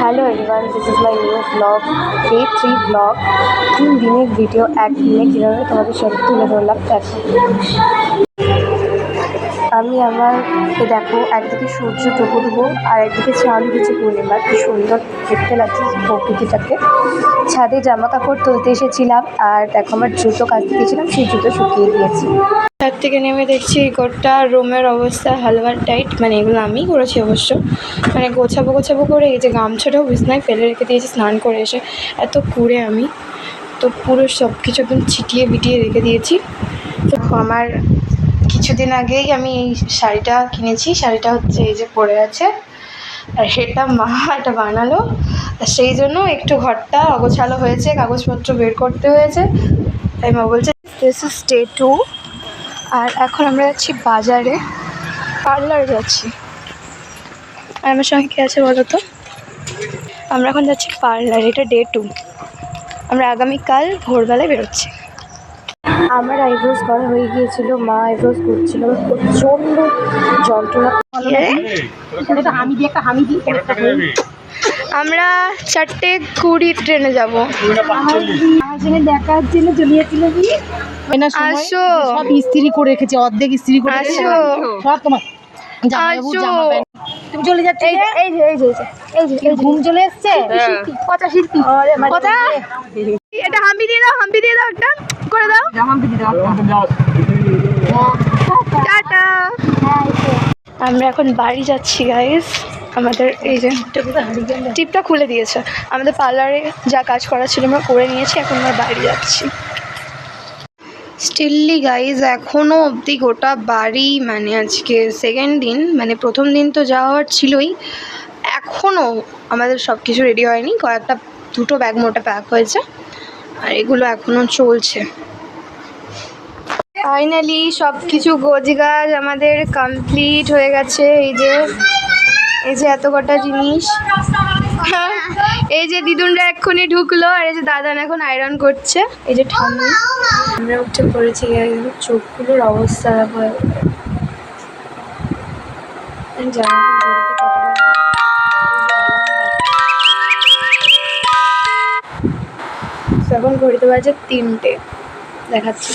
Hello everyone, this is my new blog, day 3 blog. 3 দিনের video একদিনে কীভাবে তোমাদের সাথে তুলে ধরলাম দেখো। আমি আমার দেখো, একদিকে সূর্য ডুবো আর একদিকে চাঁদ উঠেছে পূর্ণিমা। কি সুন্দর দেখতে লাগছে প্রকৃতিটাকে। ছাদে জামা কাপড় তুলতে এসেছিলাম আর দেখো আমার জুতো কাচতে দিয়েছিলাম, সেই জুতো শুকিয়ে দিয়েছি। ছাদ থেকে নেমে দেখছি গোটা রুমের অবস্থা হালবার টাইট, মানে এগুলো আমিই করেছি অবশ্য। মানে গোছাবো করে এই যে গামছাটাও বিছনায় ফেলে রেখে দিয়েছি স্নান করে এসে। এত কুড়ে আমি তো পুরো সব কিছু একদম ছিটিয়ে বিটিয়ে রেখে দিয়েছি। তো আমার কিছুদিন আগেই আমি এই শাড়িটা কিনেছি। শাড়িটা হচ্ছে এই যে পরে আছে, আর সেটা মা এটা বানালো, আর সেই জন্য একটু ঘরটা অগোছালো হয়েছে, কাগজপত্র বের করতে হয়েছে। তাই মা বলছে দিস ইজ ডে 2। আর এখন আমরা যাচ্ছি বাজারে, পার্লারে যাচ্ছি। আর আমার সঙ্গে কী আছে বলো তো? আমরা এখন যাচ্ছি পার্লারে, এটা ডে 2। আমরা আগামীকাল ভোরবেলায় বেরোচ্ছি। আমার আইব্রোজ করা হয়ে গিয়েছিল, মা আইব্রোজ করছিল, প্রচণ্ড যন্ত্রণা। আমরা 4:20 ট্রেনে যাবো। দেখার জন্য চলিয়েছিল আসো, সব ইস্ত্রি করে রেখেছে, অর্ধেক ইস্ত্রি করে আসো সব তোমার তুমি চলে যাচ্ছে। এই ঘুম চলে এসছে। কথা শিল্পী কথা, এটা হাম্পি দিয়ে দাও, হাম্পি দিয়ে দাও, একটা করে দাও। টাটা। আমরা এখন বাড়ি যাচ্ছি গাইস। আমাদের এই যে টিপটা খুলে দিয়েছে, আমাদের পার্লারে যা কাজ করা ছিল আমরা করে নিয়েছি, এখন আমরা বাড়ি যাচ্ছি। স্টিললি গাইজ এখনও অবধি গোটা বাড়ি, মানে আজকে সেকেন্ড দিন, মানে প্রথম দিন তো যাওয়ার ছিলই, এখনও আমাদের সব কিছু রেডি হয়নি। কয়েকটা 2টো ব্যাগ মোটা প্যাক হয়েছে আর এগুলো এখনও চলছে। ফাইনালি সব কিছু গোছগাছ আমাদের কমপ্লিট হয়ে গেছে। এই যে এত কটা জিনিস, এই যে দিদুনরা এক্ষুনি ঢুকলো, আর এই যে দাদান এখন আয়রন করছে। এই যে ঠান্ডা আমরা উঠে পড়েছি, চোখগুলোর অবস্থা দেখো। এখন ঘড়িতে বাজে 3টে দেখাচ্ছি,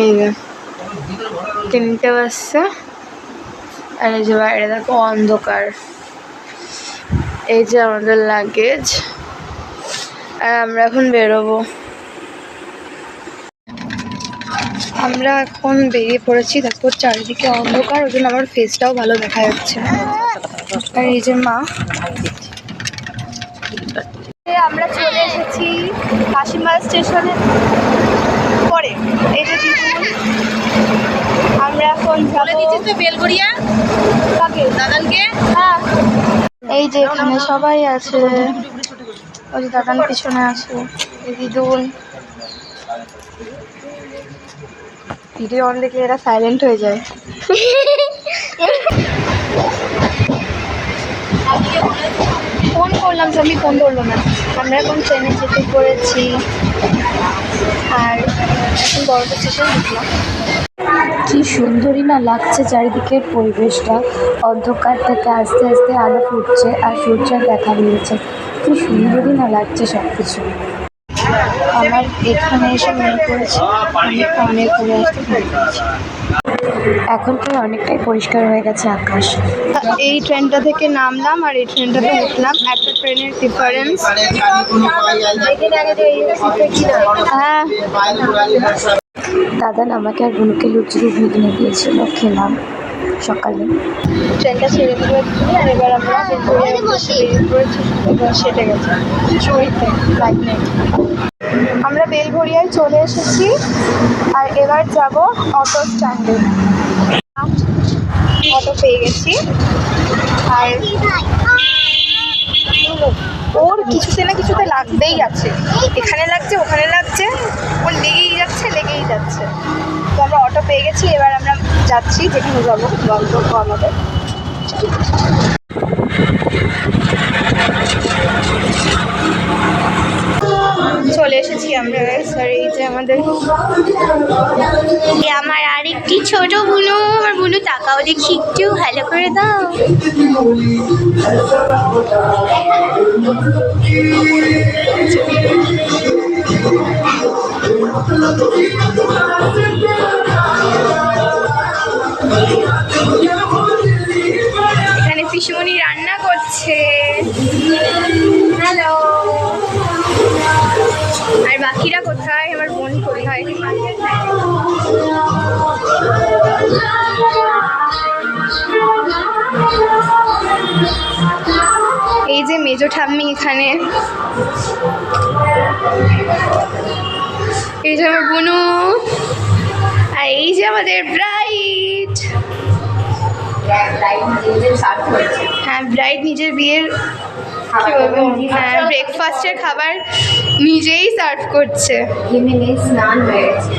এই যে 3টে বাজছে। আর এই যে বাইরে দেখো অন্ধকার। এই যে আমাদের লাগেজ, আর আমরা এখন বেরোবো। আমরা এখন বেরিয়ে পড়েছি, দেখো চারিদিকে অন্ধকার, ওই জন্য আমার ফেসটাও ভালো দেখা যাচ্ছে না। আর এই যে মা, আমরা চলে এসেছি কাশিমাল স্টেশনে পরে। এই যে আমরা এখন বেলগড়িয়া দাদানকে। হ্যাঁ, এই যে এখানে সবাই আছে, ওই যে দাদান পিছনে আছে, এই দিদুন। ভিডিও অন দেখলে এরা সাইলেন্ট হয়ে যায়। ফোন করলাম তো, আমি ফোন করলো না। আমরা এখন ট্রেনে যেতে করেছি আর এখন বড়টা স্টেশন ঢুকলাম। কি সুন্দরই না লাগছে চারিদিকের পরিবেশটা, অন্ধকার থেকে আস্তে আস্তে আলো ফুটছে আর সূর্যের দেখা মিলছে। কি সুন্দরই না লাগছে সব কিছু। আমার এখানে এসে মনে পড়েছে আমি অনেক ঘুরে আসতে পেরেছি। এখন প্রায় অনেকটাই পরিষ্কার হয়ে গেছে আকাশ। এই ট্রেনটা থেকে নামলাম আর এই ট্রেনটাতে উঠলাম, একটা ট্রেনের ডিফারেন্স। হ্যাঁ, দাদান আমাকে আর বোনকে লুচি ঘুগনি কিনে দিয়েছিল, খেলাম সকালে। ট্রেনটা ছেড়ে দিল আর এবার আমরা সেটে গেছে চুরিতে ম্যাগনেট। আমরা বেলঘড়িয়ায় চলে এসেছি আর এবার যাব অটো স্ট্যান্ডে। অটো পেয়ে গেছি, আর ওর কিছুতে না কিছুতে লাগতেই আছে, এখানে লাগছে ওখানে লাগছে, ওর লেগেই যাচ্ছে। তো আমরা অটো পেয়ে গেছি, এবার আমরা যাচ্ছি যেখানে যাবো গন্তব্য আমাদের। চলে এসেছি আমরা। স্যার এই যে আমাদের আমার আরেকটি ছোট বুনু, আমার বুনু তাকাও দেখি একটু ভালো করে দাও। এখানে পিসুমণি রান্না করছে। হ্যালো। আর বাকিরা কোথায়? আমার বোন কোথায়? এই যে মেজো ঠাম্মি এখানে, এই যে আমার বোনু, আর এই যে আমাদের ব্রাইড। হ্যাঁ, ব্রাইড নিজের বিয়ের কি বলবো, হ্যাঁ ব্রেকফাস্টের খাবার নিজেই সার্ভ করছে। স্নান হয়ে গেছে।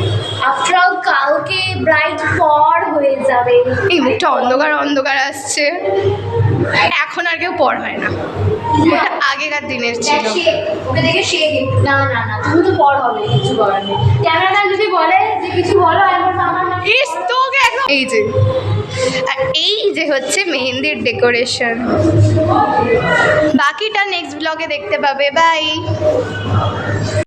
আফটার অল কালকে ব্রাইড পর হয়ে যাবে। এই মুখটা অন্ধকার অন্ধকার আসছে। এখন আর কেউ পর হয় না, ওটা আগেকার দিনের ছিল। ওকে দেখে শেখ। না না না, তুমি তো পর হবে, কিছু করার নেই। ক্যামেরাম্যান যদি বলে যে কিছু বলো, একবার আমার ইস তোকে একদম। এই যে, আর এই যে হচ্ছে মেহেন্দির ডেকোরেশন। বাকিটা নেক্সট ব্লগে দেখতে পাবে। বাই।